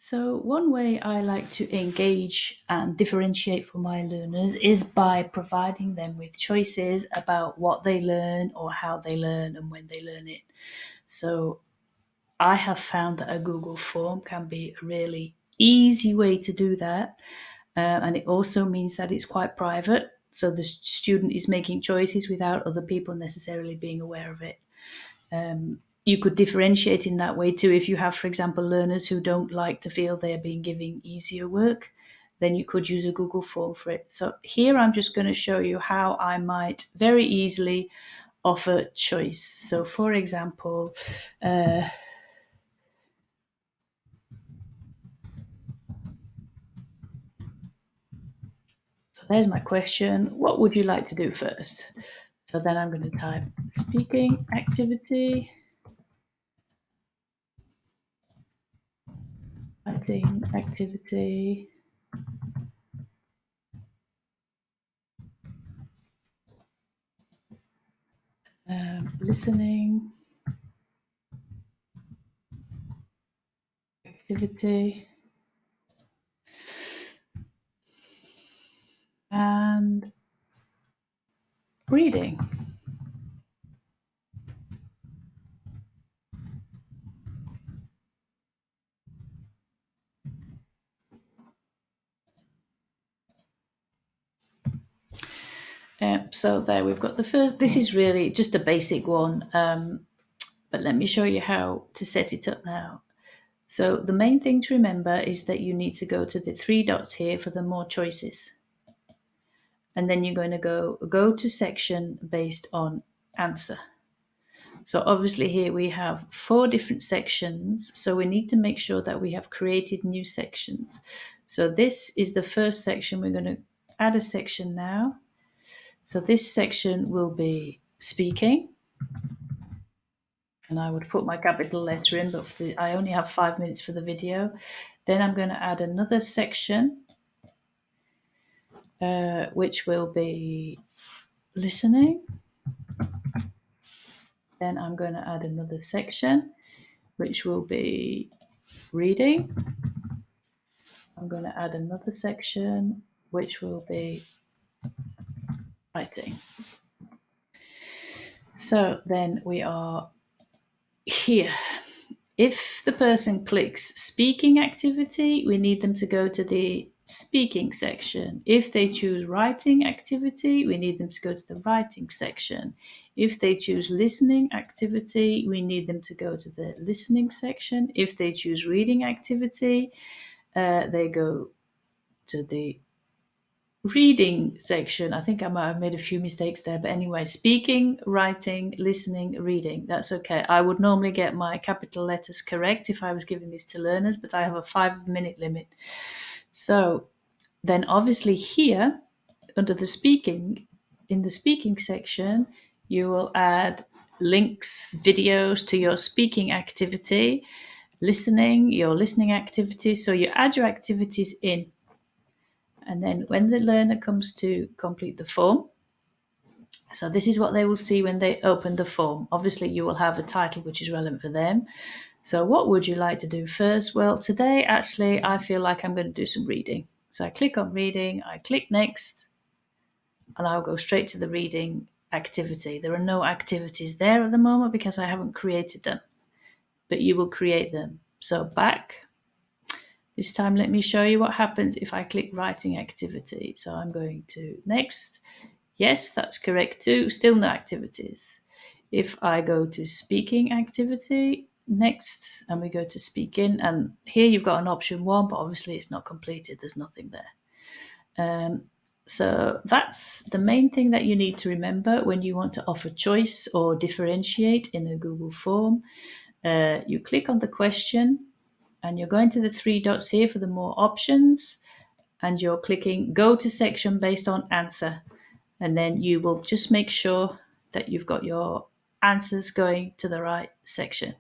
So, one way I like to engage and differentiate for my learners is by providing them with choices about what they learn or how they learn and when they learn it. So, I have found that a Google form can be a really easy way to do that. And it also means that it's quite private. So, the student is making choices without other people necessarily being aware of it. You could differentiate in that way too. If you have, for example, learners who don't like to feel they're being given easier work, then you could use a Google form for it. So here I'm just going to show you how I might very easily offer choice. So for example, so there's my question. What would you like to do first? So then I'm going to type speaking activity, writing activity, listening activity, and reading. So there we've got the first. This is really just a basic one, but let me show you how to set it up now. So the main thing to remember is that you need to go to the three dots here for the more choices. And then you're going to go to section based on answer. So obviously here we have 4 different sections. So we need to make sure that we have created new sections. So this is the first section. We're going to add a section now. So this section will be speaking. And I would put my capital letter in, but I only have 5 minutes for the video. Then I'm going to add another section, which will be listening. Then I'm going to add another section, which will be reading. I'm going to add another section, which will be writing. So then we are here. If the person clicks speaking activity, we need them to go to the speaking section. If they choose writing activity, we need them to go to the writing section. If they choose listening activity, we need them to go to the listening section. If they choose reading activity, they go to the reading section. I think I might have made a few mistakes there, but anyway, speaking, writing, listening, reading. That's okay. I would normally get my capital letters correct if I was giving this to learners, but I have a 5-minute limit. So then obviously here under the speaking, in the speaking section, you will add links, videos to your speaking activity, listening, your listening activity. So you add your activities in. And then when the learner comes to complete the form, so this is what they will see when they open the form. Obviously, you will have a title which is relevant for them. So what would you like to do first? Well, today, actually, I feel like I'm going to do some reading. So I click on reading, I click next, and I'll go straight to the reading activity. There are no activities there at the moment because I haven't created them, but you will create them. So back. This time, let me show you what happens if I click writing activity. So I'm going to next. Yes, that's correct too. Still no activities. If I go to speaking activity, next, and we go to speaking, and here you've got an option 1, but obviously it's not completed. There's nothing there. So that's the main thing that you need to remember when you want to offer choice or differentiate in a Google form. You click on the question, and you're going to the 3 dots here for the more options, and you're clicking go to section based on answer. And then you will just make sure that you've got your answers going to the right section.